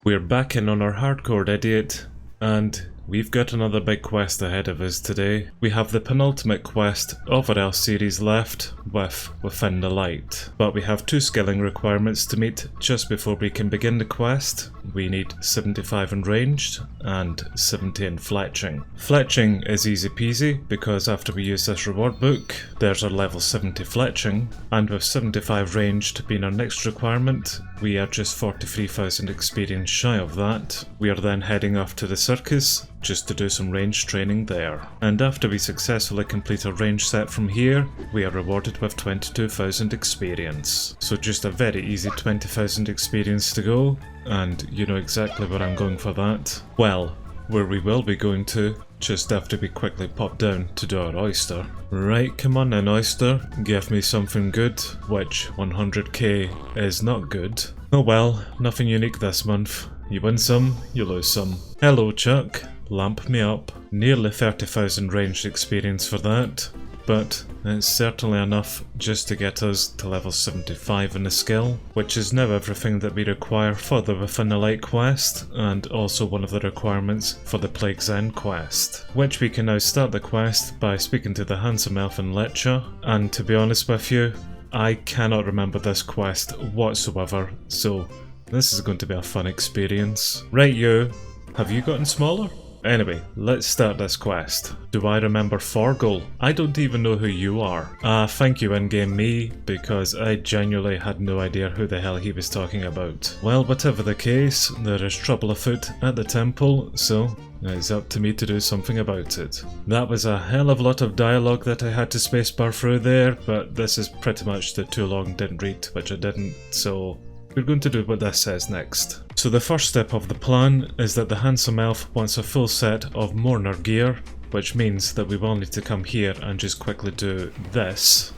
We're back in on our hardcore idiot, and we've got another big quest ahead of us today. We have the penultimate quest of our Elves series left with Within the Light, but we have 2 skilling requirements to meet just before we can begin the quest. We need 75 in ranged and 70 in fletching. Fletching is easy peasy because after we use this reward book, there's our level 70 fletching, and with 75 ranged being our next requirement, we are just 43,000 experience shy of that. We are then heading off to the circus just to do some range training there. And after we successfully complete a range set from here, we are rewarded with 22,000 experience. So just a very easy 20,000 experience to go, and you know exactly where I'm going for that. Well, where we will be going to, just after we quickly pop down to do our oyster. Right, come on then oyster, give me something good, which 100k is not good. Oh well, nothing unique this month. You win some, you lose some. Hello Chuck, lamp me up. Nearly 30,000 ranged experience for that, but it's certainly enough just to get us to level 75 in the skill, which is now everything that we require for the Within the Light quest, and also one of the requirements for the Plague's End quest, which we can now start the quest by speaking to the handsome elf in Lecha, and to be honest with you, I cannot remember this quest whatsoever, so this is going to be a fun experience. Right you, have you gotten smaller? Anyway, let's start this quest. Do I remember Forgol? I don't even know who you are. Thank you in-game me, because I genuinely had no idea who the hell he was talking about. Well, whatever the case, there is trouble afoot at the temple, so it's up to me to do something about it. That was a hell of a lot of dialogue that I had to spacebar through there, but this is pretty much the too long didn't read, which I didn't, so we're going to do what this says next. So the first step of the plan is that the handsome elf wants a full set of mourner gear, which means that we will need to come here and just quickly do this.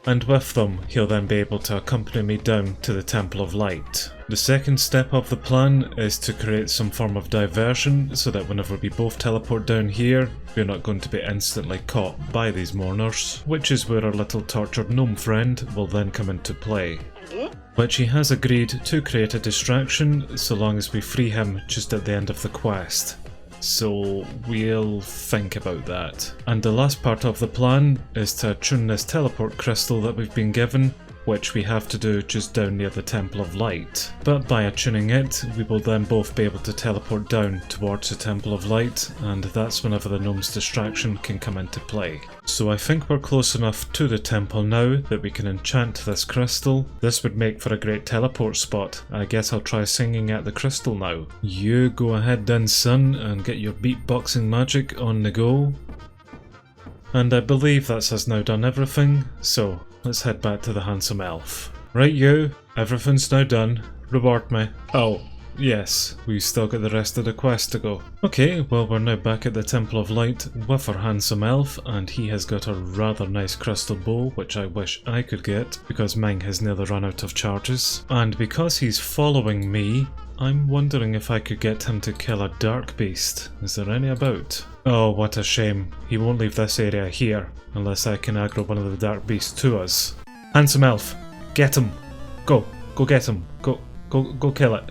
And with them, he'll then be able to accompany me down to the Temple of Light. The second step of the plan is to create some form of diversion so that whenever we both teleport down here, we're not going to be instantly caught by these mourners, which is where our little tortured gnome friend will then come into play. Which he has agreed to create a distraction so long as we free him just at the end of the quest. So we'll think about that. And the last part of the plan is to attune this teleport crystal that we've been given, which we have to do just down near the Temple of Light. But by attuning it, we will then both be able to teleport down towards the Temple of Light, and that's whenever the gnome's distraction can come into play. So I think we're close enough to the temple now that we can enchant this crystal. This would make for a great teleport spot. I guess I'll try singing at the crystal now. You go ahead then son and get your beatboxing magic on the go. And I believe that's us now done everything, so let's head back to the handsome elf. Right you, everything's now done. Reward me. Oh, yes, we've still got the rest of the quest to go. Okay, well we're now back at the Temple of Light with our handsome elf, and he has got a rather nice crystal bow, which I wish I could get, because mine has nearly run out of charges. And because he's following me, I'm wondering if I could get him to kill a dark beast. Is there any about? Oh, what a shame. He won't leave this area here, unless I can aggro one of the dark beasts to us. Handsome elf, get him. Go get him. Go kill it.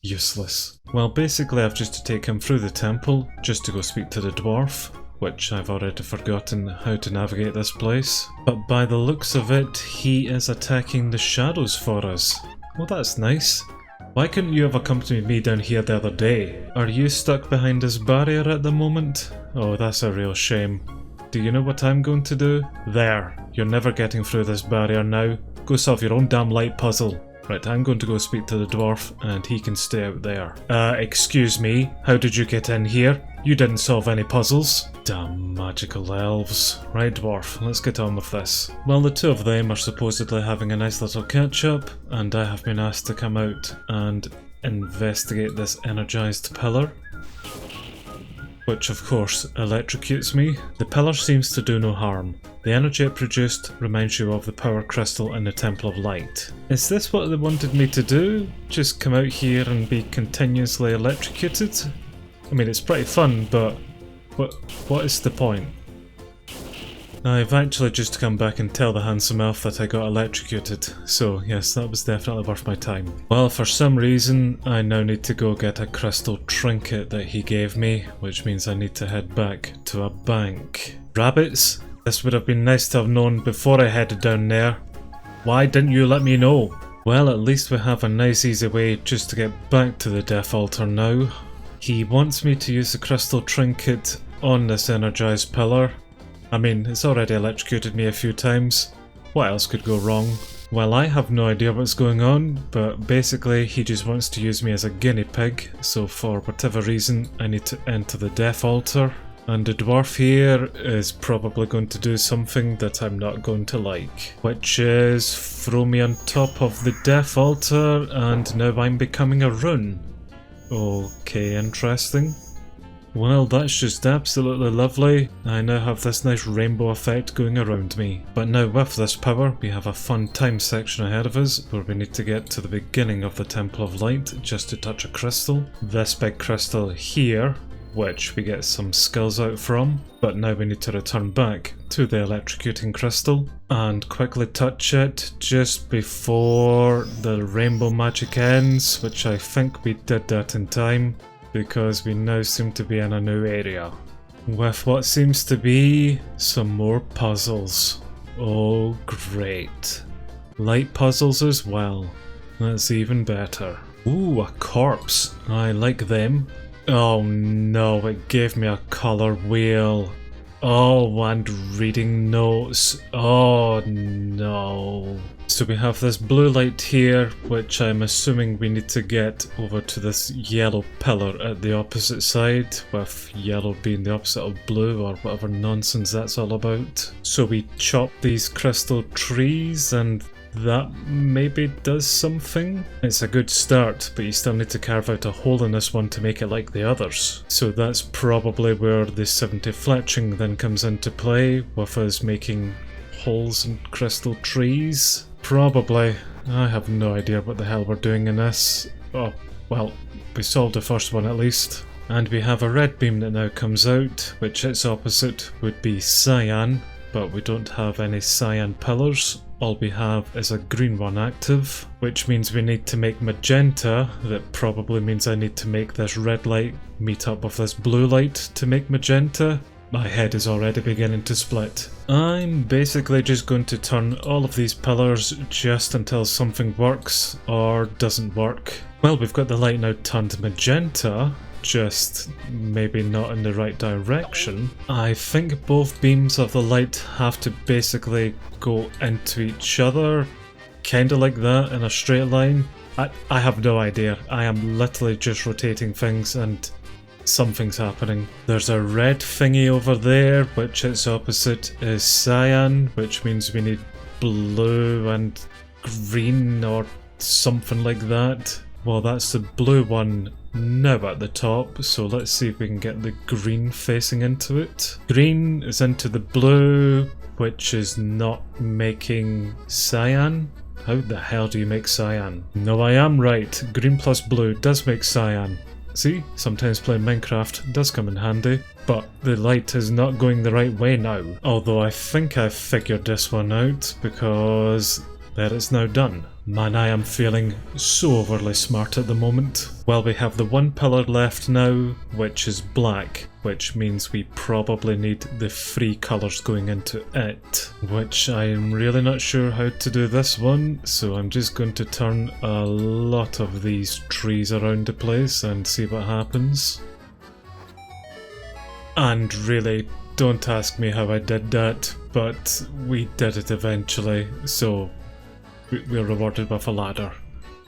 Useless. Well, basically I've just to take him through the temple, just to go speak to the dwarf, which I've already forgotten how to navigate this place. But by the looks of it, he is attacking the shadows for us. Well, that's nice. Why couldn't you have accompanied me down here the other day? Are you stuck behind this barrier at the moment? Oh, that's a real shame. Do you know what I'm going to do? There. You're never getting through this barrier now. Go solve your own damn light puzzle. Right, I'm going to go speak to the dwarf and he can stay out there. Excuse me, how did you get in here? You didn't solve any puzzles. Damn magical elves. Right dwarf, let's get on with this. Well, the two of them are supposedly having a nice little catch up, and I have been asked to come out and investigate this energized pillar, which of course electrocutes me. The pillar seems to do no harm. The energy it produced reminds you of the power crystal in the Temple of Light. Is this what they wanted me to do? Just come out here and be continuously electrocuted? I mean, it's pretty fun, but what is the point? I've actually just come back and tell the handsome elf that I got electrocuted, so yes, that was definitely worth my time. Well, for some reason, I now need to go get a crystal trinket that he gave me, which means I need to head back to a bank. Rabbits? This would have been nice to have known before I headed down there. Why didn't you let me know? Well, at least we have a nice easy way just to get back to the death altar now. He wants me to use the crystal trinket on this energized pillar. I mean, it's already electrocuted me a few times. What else could go wrong? Well, I have no idea what's going on, but basically he just wants to use me as a guinea pig, so for whatever reason I need to enter the death altar. And the dwarf here is probably going to do something that I'm not going to like, which is throw me on top of the death altar and now I'm becoming a rune. Okay, interesting. Well, that's just absolutely lovely. I now have this nice rainbow effect going around me. But now with this power, we have a fun time section ahead of us where we need to get to the beginning of the Temple of Light just to touch a crystal. This big crystal here, which we get some skills out from, but now we need to return back to the electrocuting crystal and quickly touch it just before the rainbow magic ends, which I think we did that in time because we now seem to be in a new area with what seems to be some more puzzles. Oh great. Light puzzles as well. That's even better. Ooh, a corpse. I like them. Oh no, it gave me a colour wheel. Oh, and reading notes. Oh no. So we have this blue light here, which I'm assuming we need to get over to this yellow pillar at the opposite side, with yellow being the opposite of blue or whatever nonsense that's all about. So we chop these crystal trees and that maybe does something. It's a good start, but you still need to carve out a hole in this one to make it like the others. So that's probably where the 70 fletching then comes into play, with us making holes in crystal trees. Probably. I have no idea what the hell we're doing in this. Oh, well, we solved the first one at least. And we have a red beam that now comes out, which its opposite would be cyan, but we don't have any cyan pillars. All we have is a green one active, which means we need to make magenta. That probably means I need to make this red light meet up with this blue light to make magenta. My head is already beginning to split. I'm basically just going to turn all of these pillars just until something works or doesn't work. Well, we've got the light now turned magenta, just maybe not in the right direction. I think both beams of the light have to basically go into each other, kinda like that in a straight line. I have no idea. I am literally just rotating things and something's happening. There's a red thingy over there, which its opposite is cyan, which means we need blue and green or something like that. Well, that's the blue one now at the top, so let's see if we can get the green facing into it. Green is into the blue, which is not making cyan. How the hell do you make cyan? No, I am right. Green plus blue does make cyan. See, sometimes playing Minecraft does come in handy, but the light is not going the right way now. Although I think I've figured this one out, because there it's now done. Man, I am feeling so overly smart at the moment. Well, we have the one pillar left now, which is black, which means we probably need the 3 colours going into it, which I am really not sure how to do this one, so I'm just going to turn a lot of these trees around the place and see what happens. And really, don't ask me how I did that, but we did it eventually, so we're rewarded with a ladder.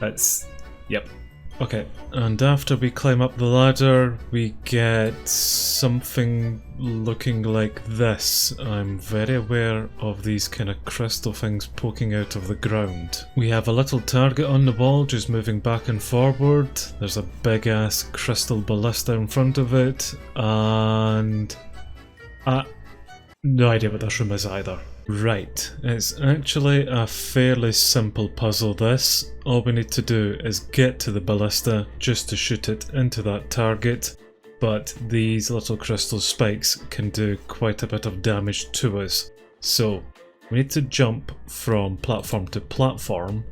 That's... yep. Okay, and after we climb up the ladder, we get something looking like this. I'm very aware of these kind of crystal things poking out of the ground. We have a little target on the wall just moving back and forward. There's a big ass crystal ballista in front of it, and... no idea what this room is either. Right, it's actually a fairly simple puzzle this. All we need to do is get to the ballista just to shoot it into that target, but these little crystal spikes can do quite a bit of damage to us. So we need to jump from platform to platform,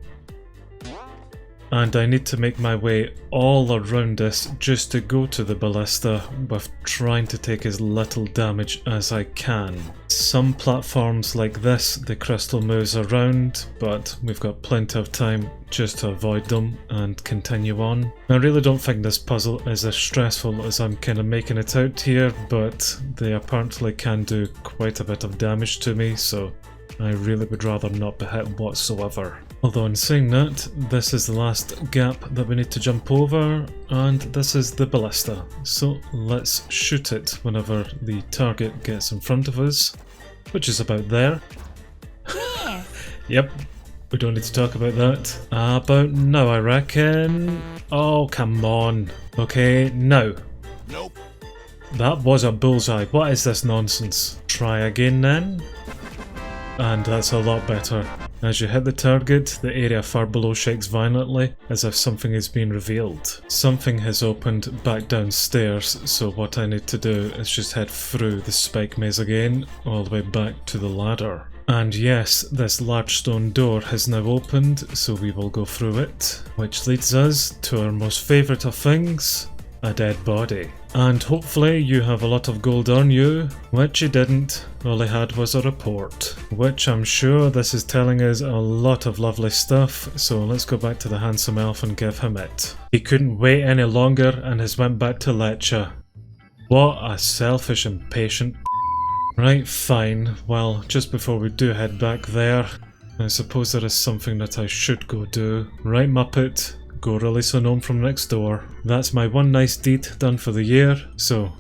and I need to make my way all around this just to go to the ballista with trying to take as little damage as I can. Some platforms like this, the crystal moves around, but we've got plenty of time just to avoid them and continue on. I really don't think this puzzle is as stressful as I'm kind of making it out here, but they apparently can do quite a bit of damage to me, so I really would rather not be hit whatsoever. Although in saying that, this is the last gap that we need to jump over, and this is the ballista. So let's shoot it whenever the target gets in front of us, which is about there. Yep, we don't need to talk about that. About now, I reckon. Oh, come on. Okay, now. Nope. That was a bullseye. What is this nonsense? Try again then. And that's a lot better. As you hit the target, the area far below shakes violently, as if something is being revealed. Something has opened back downstairs, so what I need to do is just head through the spike maze again, all the way back to the ladder. And yes, this large stone door has now opened, so we will go through it. Which leads us to our most favourite of things, a dead body. And hopefully you have a lot of gold on you, which you didn't. All I had was a report, which I'm sure this is telling us a lot of lovely stuff, so let's go back to the handsome elf and give him it. He couldn't wait any longer and has went back to lecture. What a selfish, impatient. Right, fine. Well, just before we do head back there, I suppose there is something that I should go do. Right, Muppet? Go release a gnome from next door. That's my one nice deed done for the year, so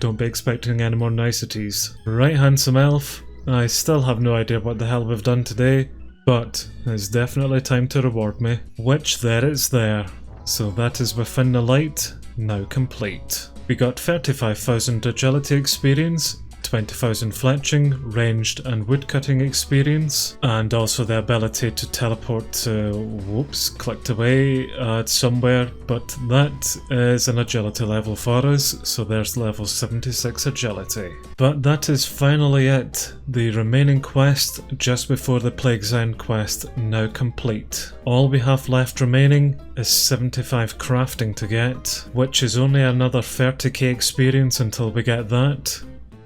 don't be expecting any more niceties. Right, handsome elf, I still have no idea what the hell we've done today, but it's definitely time to reward me. Which there is there. So that is within the light, now complete. We got 35,000 agility experience, 20,000 fletching, ranged and woodcutting experience, and also the ability to teleport to, whoops, clicked away somewhere, but that is an agility level for us, so there's level 76 agility. But that is finally it. The remaining quest just before the Plague's End quest now complete. All we have left remaining is 75 crafting to get, which is only another 30k experience until we get that.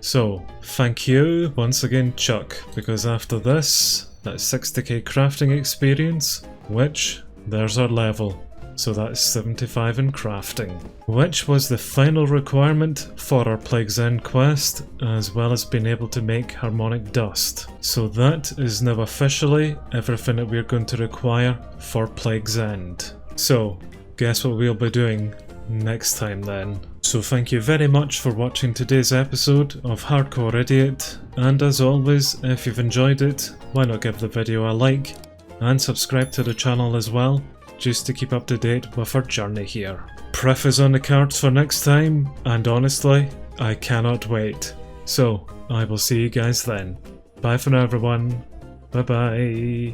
So, thank you once again, Chuck, because after this, that's 60k crafting experience, which, there's our level. So that's 75 in crafting. Which was the final requirement for our Plague's End quest, as well as being able to make harmonic dust. So that is now officially everything that we're going to require for Plague's End. So, guess what we'll be doing next time then. So thank you very much for watching today's episode of Hardcore Idiot, and as always, if you've enjoyed it, why not give the video a like, and subscribe to the channel as well, just to keep up to date with our journey here. Pref is on the cards for next time, and honestly, I cannot wait. So, I will see you guys then. Bye for now everyone, bye bye.